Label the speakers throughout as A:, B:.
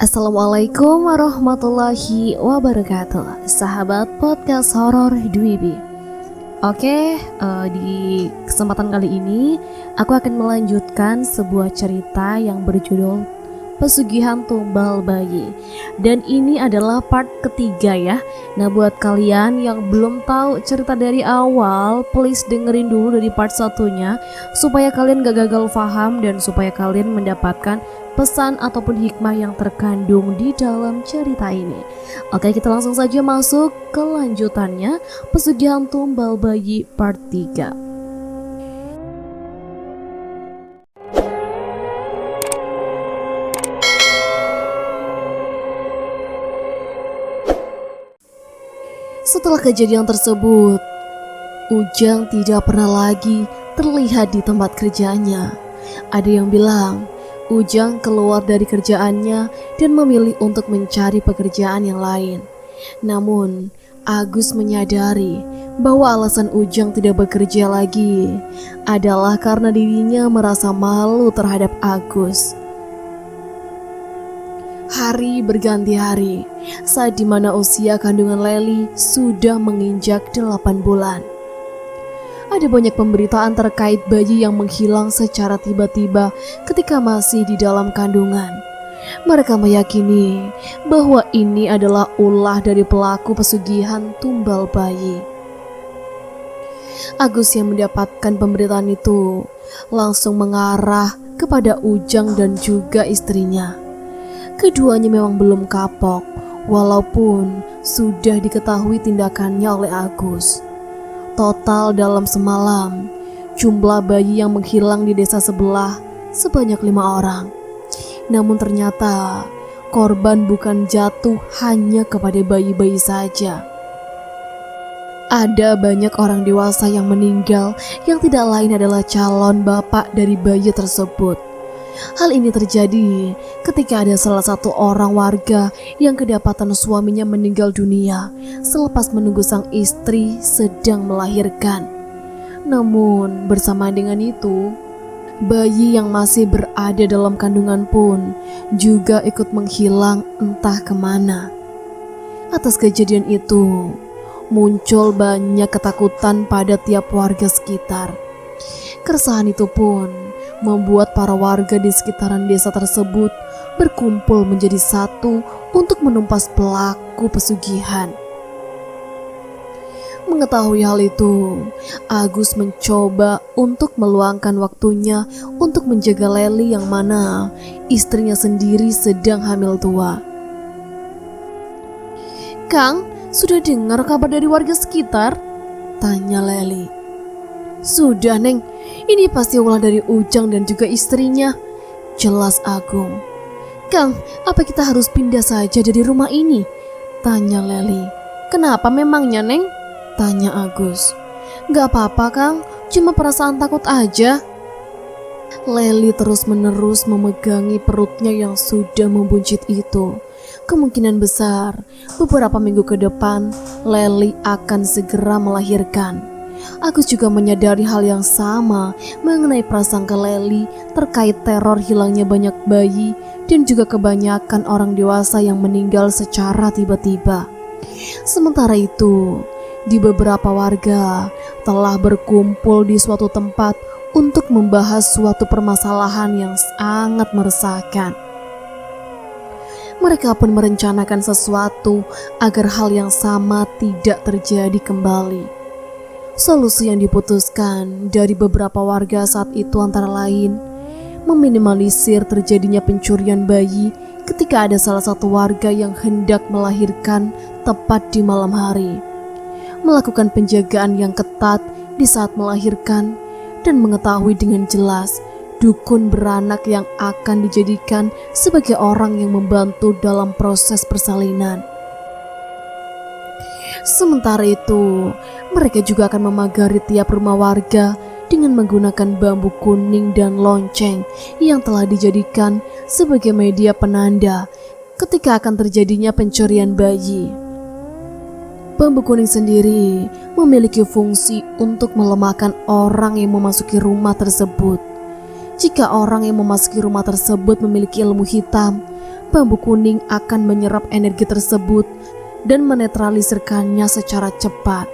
A: Assalamualaikum warahmatullahi wabarakatuh, sahabat podcast horor Dwibi. Di kesempatan kali ini aku akan melanjutkan sebuah cerita yang berjudul Pesugihan Tumbal Bayi. Dan ini adalah part ketiga ya. Nah, buat kalian yang belum tahu cerita dari awal, please dengerin dulu dari part satunya supaya kalian gak gagal paham dan supaya kalian mendapatkan pesan ataupun hikmah yang terkandung di dalam cerita ini. Oke, kita langsung saja masuk ke lanjutannya, Pesugihan Tumbal Bayi part 3. Setelah kejadian tersebut, Ujang tidak pernah lagi terlihat di tempat kerjanya. Ada yang bilang Ujang keluar dari kerjaannya dan memilih untuk mencari pekerjaan yang lain. Namun, Agus menyadari bahwa alasan Ujang tidak bekerja lagi adalah karena dirinya merasa malu terhadap Agus. Hari berganti hari, saat dimana usia kandungan Leli sudah menginjak 8 bulan. Ada banyak pemberitaan terkait bayi yang menghilang secara tiba-tiba ketika masih di dalam kandungan. Mereka meyakini bahwa ini adalah ulah dari pelaku pesugihan tumbal bayi. Agus yang mendapatkan pemberitaan itu langsung mengarah kepada Ujang dan juga istrinya. Keduanya memang belum kapok, walaupun sudah diketahui tindakannya oleh Agus. Total dalam semalam, jumlah bayi yang menghilang di desa sebelah sebanyak 5 orang. Namun ternyata korban bukan jatuh hanya kepada bayi-bayi saja. Ada banyak orang dewasa yang meninggal yang tidak lain adalah calon bapak dari bayi tersebut. Hal ini terjadi ketika ada salah satu orang warga yang kedapatan suaminya meninggal dunia selepas menunggu sang istri sedang melahirkan. Namun bersamaan dengan itu, bayi yang masih berada dalam kandungan pun juga ikut menghilang entah kemana. Atas kejadian itu, muncul banyak ketakutan pada tiap warga sekitar. Keresahan itu pun membuat para warga di sekitaran desa tersebut berkumpul menjadi satu untuk menumpas pelaku pesugihan. Mengetahui hal itu, Agus mencoba untuk meluangkan waktunya untuk menjaga Leli yang mana istrinya sendiri sedang hamil tua. "Kang, sudah dengar kabar dari warga sekitar?" tanya Leli. "Sudah, Neng. Ini pasti ulah dari Ujang dan juga istrinya," jelas Agung. "Kang, apa kita harus pindah saja dari rumah ini?" tanya Leli. "Kenapa memangnya, Neng?" tanya Agus. "Gak apa-apa, Kang. Cuma perasaan takut aja." Leli terus-menerus memegangi perutnya yang sudah membuncit itu. Kemungkinan besar beberapa minggu ke depan Leli akan segera melahirkan. Agus juga menyadari hal yang sama mengenai prasangka Leli terkait teror hilangnya banyak bayi dan juga kebanyakan orang dewasa yang meninggal secara tiba-tiba. Sementara itu, di beberapa warga telah berkumpul di suatu tempat untuk membahas suatu permasalahan yang sangat meresahkan. Mereka pun merencanakan sesuatu agar hal yang sama tidak terjadi kembali. Solusi yang diputuskan dari beberapa warga saat itu antara lain meminimalisir terjadinya pencurian bayi ketika ada salah satu warga yang hendak melahirkan tepat di malam hari, melakukan penjagaan yang ketat di saat melahirkan, dan mengetahui dengan jelas dukun beranak yang akan dijadikan sebagai orang yang membantu dalam proses persalinan. Sementara itu, mereka juga akan memagari tiap rumah warga dengan menggunakan bambu kuning dan lonceng yang telah dijadikan sebagai media penanda ketika akan terjadinya pencurian bayi. Bambu kuning sendiri memiliki fungsi untuk melemahkan orang yang memasuki rumah tersebut. Jika orang yang memasuki rumah tersebut memiliki ilmu hitam, bambu kuning akan menyerap energi tersebut dan menetralisirkannya secara cepat.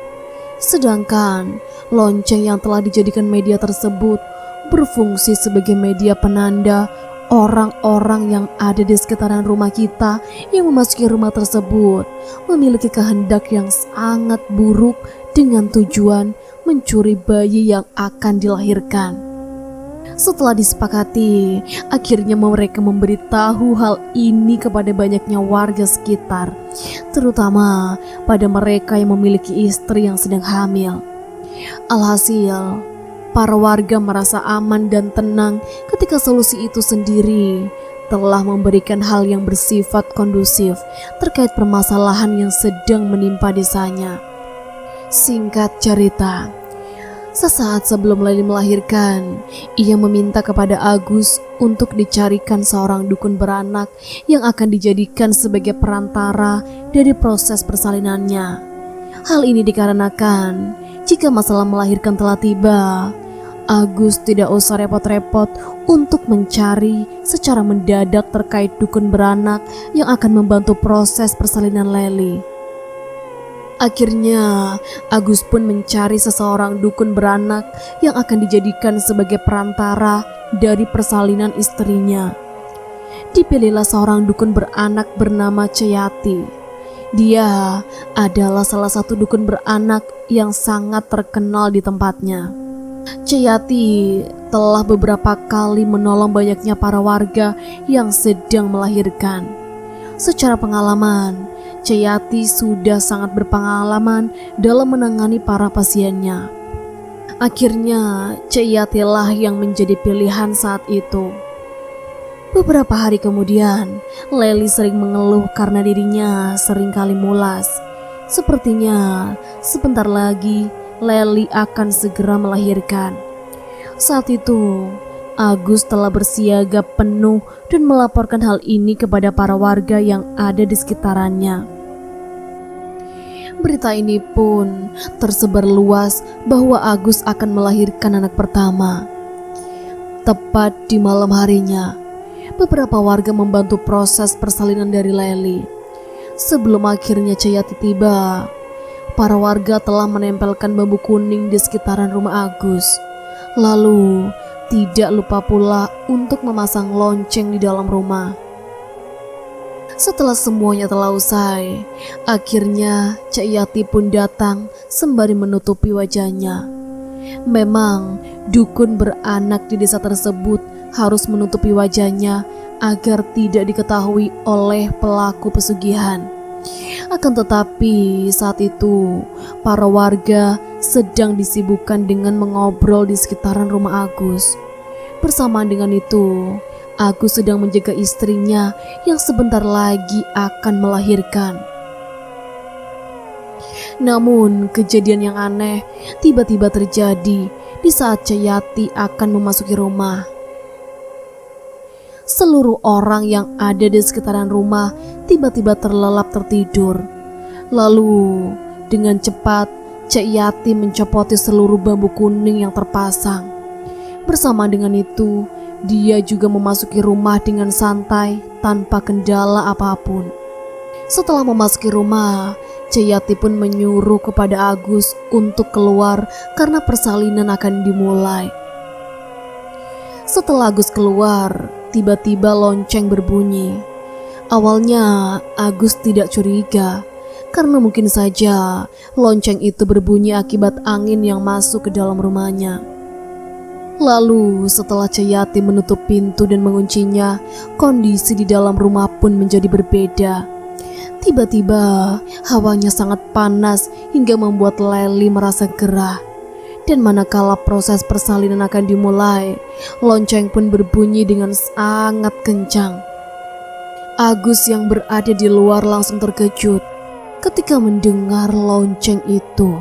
A: Sedangkan lonceng yang telah dijadikan media tersebut berfungsi sebagai media penanda orang-orang yang ada di sekitaran rumah kita yang memasuki rumah tersebut memiliki kehendak yang sangat buruk dengan tujuan mencuri bayi yang akan dilahirkan. Setelah disepakati, akhirnya mereka memberitahu hal ini kepada banyaknya warga sekitar, terutama pada mereka yang memiliki istri yang sedang hamil. Alhasil, para warga merasa aman dan tenang ketika solusi itu sendiri telah memberikan hal yang bersifat kondusif terkait permasalahan yang sedang menimpa desanya. Singkat cerita, sesaat sebelum Leli melahirkan, ia meminta kepada Agus untuk dicarikan seorang dukun beranak yang akan dijadikan sebagai perantara dari proses persalinannya. Hal ini dikarenakan jika masalah melahirkan telah tiba, Agus tidak usah repot-repot untuk mencari secara mendadak terkait dukun beranak yang akan membantu proses persalinan Leli. Akhirnya, Agus pun mencari seseorang dukun beranak yang akan dijadikan sebagai perantara dari persalinan istrinya. Dipilihlah seorang dukun beranak bernama Ceyati. Dia adalah salah satu dukun beranak yang sangat terkenal di tempatnya. Ceyati telah beberapa kali menolong banyaknya para warga yang sedang melahirkan. Secara pengalaman, Ceyati sudah sangat berpengalaman dalam menangani para pasiennya. Akhirnya, Ceyatilah yang menjadi pilihan saat itu. Beberapa hari kemudian, Leli sering mengeluh karena dirinya seringkali mulas. Sepertinya sebentar lagi Leli akan segera melahirkan. Saat itu, Agus telah bersiaga penuh dan melaporkan hal ini kepada para warga yang ada di sekitarannya. Berita ini pun tersebar luas bahwa Agus akan melahirkan anak pertama. Tepat di malam harinya, beberapa warga membantu proses persalinan dari Leli. Sebelum akhirnya Ceyati tiba, para warga telah menempelkan bambu kuning di sekitaran rumah Agus. Lalu tidak lupa pula untuk memasang lonceng di dalam rumah. Setelah semuanya telah usai, akhirnya Ceyati pun datang sembari menutupi wajahnya. Memang dukun beranak di desa tersebut harus menutupi wajahnya agar tidak diketahui oleh pelaku pesugihan. Akan tetapi saat itu para warga sedang disibukkan dengan mengobrol di sekitaran rumah Agus. Bersamaan dengan itu, Agus sedang menjaga istrinya yang sebentar lagi akan melahirkan. Namun kejadian yang aneh tiba-tiba terjadi di saat Ceyati akan memasuki rumah. Seluruh orang yang ada di sekitaran rumah tiba-tiba terlelap tertidur. Lalu dengan cepat Ceyati mencopoti seluruh bambu kuning yang terpasang. Bersama dengan itu, dia juga memasuki rumah dengan santai tanpa kendala apapun. Setelah memasuki rumah, Ceyati pun menyuruh kepada Agus untuk keluar karena persalinan akan dimulai. Setelah Agus keluar, tiba-tiba lonceng berbunyi. Awalnya Agus tidak curiga karena mungkin saja lonceng itu berbunyi akibat angin yang masuk ke dalam rumahnya. Lalu setelah Ceyati menutup pintu dan menguncinya, kondisi di dalam rumah pun menjadi berbeda. Tiba-tiba hawanya sangat panas hingga membuat Leli merasa gerah. Dan manakala proses persalinan akan dimulai, lonceng pun berbunyi dengan sangat kencang. Agus yang berada di luar langsung terkejut ketika mendengar lonceng itu.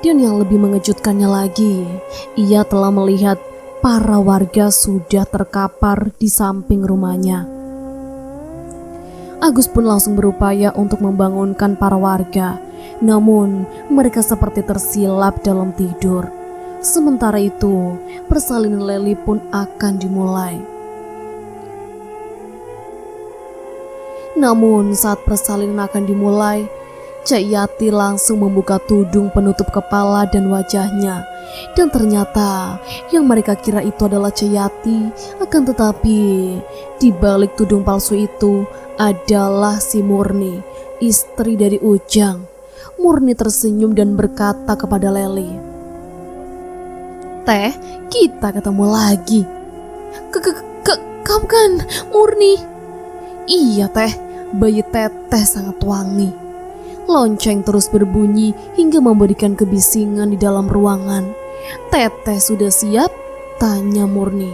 A: Dan yang lebih mengejutkannya lagi, ia telah melihat para warga sudah terkapar di samping rumahnya. Agus pun langsung berupaya untuk membangunkan para warga, namun mereka seperti tersilap dalam tidur. Sementara itu, persalinan Leli pun akan dimulai. Namun saat persalinan akan dimulai, Cak Yati langsung membuka tudung penutup kepala dan wajahnya. Dan ternyata yang mereka kira itu adalah Cak Yati, akan tetapi di balik tudung palsu itu adalah si Murni, istri dari Ujang. Murni tersenyum dan berkata kepada Leli, "Teh, kita ketemu lagi." Kamu kan Murni?" "Iya teh, bayi Teteh sangat wangi." Lonceng terus berbunyi hingga memberikan kebisingan di dalam ruangan. "Teteh sudah siap?" tanya Murni.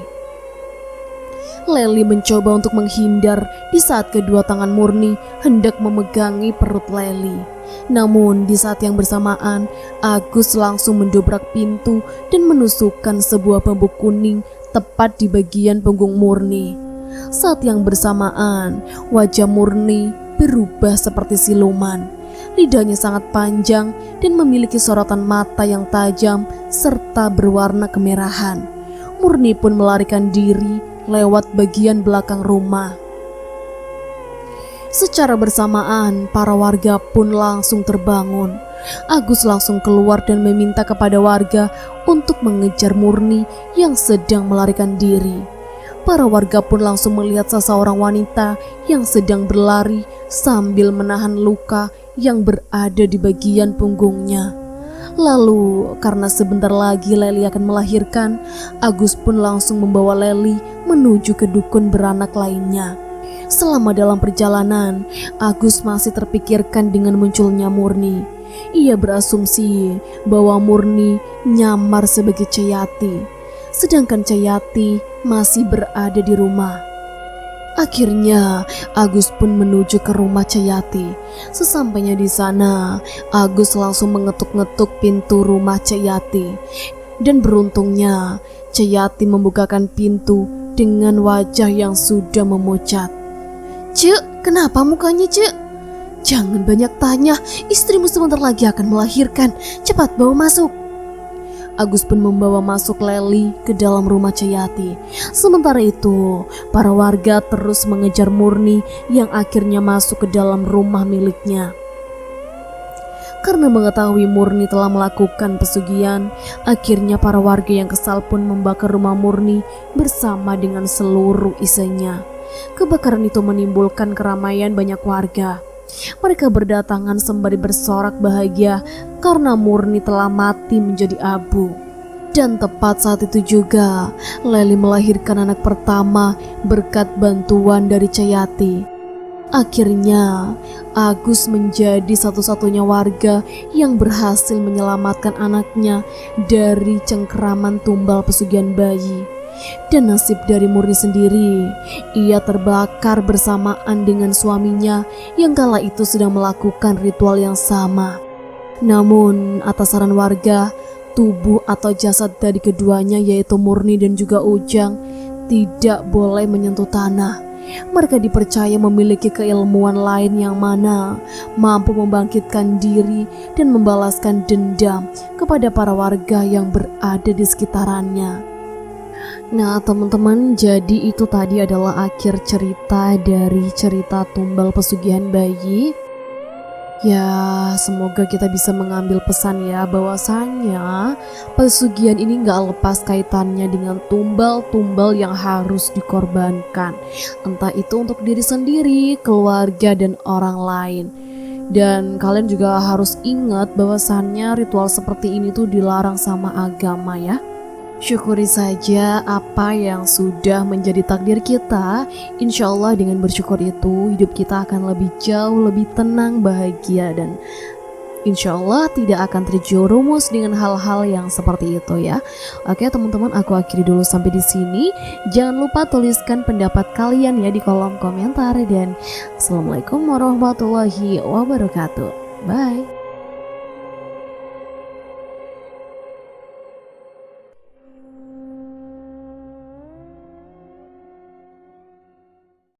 A: Leli mencoba untuk menghindar di saat kedua tangan Murni hendak memegangi perut Leli. Namun di saat yang bersamaan, Agus langsung mendobrak pintu dan menusukkan sebuah bambu kuning tepat di bagian punggung Murni. Saat yang bersamaan, wajah Murni berubah seperti siluman. Lidahnya sangat panjang dan memiliki sorotan mata yang tajam serta berwarna kemerahan. Murni pun melarikan diri lewat bagian belakang rumah. Secara bersamaan, para warga pun langsung terbangun. Agus langsung keluar dan meminta kepada warga untuk mengejar Murni yang sedang melarikan diri. Para warga pun langsung melihat seseorang wanita yang sedang berlari sambil menahan luka yang berada di bagian punggungnya. Lalu karena sebentar lagi Leli akan melahirkan, Agus pun langsung membawa Leli menuju ke dukun beranak lainnya. Selama dalam perjalanan, Agus masih terpikirkan dengan munculnya Murni. Ia berasumsi bahwa Murni nyamar sebagai Cak Yati, sedangkan Cak Yati masih berada di rumah. Akhirnya Agus pun menuju ke rumah Cak Yati. Sesampainya di sana, Agus langsung mengetuk-ngetuk pintu rumah Cak Yati. Dan beruntungnya Cak Yati membukakan pintu dengan wajah yang sudah memucat. "Cek, kenapa mukanya Cek?" "Jangan banyak tanya, istrimu sebentar lagi akan melahirkan. Cepat bawa masuk." Agus pun membawa masuk Leli ke dalam rumah Cak Yati. Sementara itu, para warga terus mengejar Murni yang akhirnya masuk ke dalam rumah miliknya. Karena mengetahui Murni telah melakukan pesugihan, akhirnya para warga yang kesal pun membakar rumah Murni bersama dengan seluruh isinya. Kebakaran itu menimbulkan keramaian banyak warga. Mereka berdatangan sembari bersorak bahagia karena Murni telah mati menjadi abu. Dan tepat saat itu juga Leli melahirkan anak pertama berkat bantuan dari Cak Yati. Akhirnya Agus menjadi satu-satunya warga yang berhasil menyelamatkan anaknya dari cengkeraman tumbal pesugihan bayi. Dan nasib dari Murni sendiri, ia terbakar bersamaan dengan suaminya yang kala itu sedang melakukan ritual yang sama. Namun atas saran warga, tubuh atau jasad dari keduanya yaitu Murni dan juga Ujang tidak boleh menyentuh tanah. Mereka dipercaya memiliki keilmuan lain yang mana mampu membangkitkan diri dan membalaskan dendam kepada para warga yang berada di sekitarannya. Nah teman-teman, jadi itu tadi adalah akhir cerita dari cerita tumbal pesugihan bayi. Ya semoga kita bisa mengambil pesan ya, bahwasanya pesugihan ini gak lepas kaitannya dengan tumbal-tumbal yang harus dikorbankan. Entah itu untuk diri sendiri, keluarga dan orang lain. Dan kalian juga harus ingat bahwasannya ritual seperti ini tuh dilarang sama agama ya. Syukuri saja apa yang sudah menjadi takdir kita. Insya Allah dengan bersyukur itu hidup kita akan lebih jauh, lebih tenang, bahagia, dan insya Allah tidak akan terjerumus dengan hal-hal yang seperti itu ya. Oke teman-teman, aku akhiri dulu sampai di sini. Jangan lupa tuliskan pendapat kalian ya di kolom komentar, dan Assalamualaikum warahmatullahi wabarakatuh. Bye.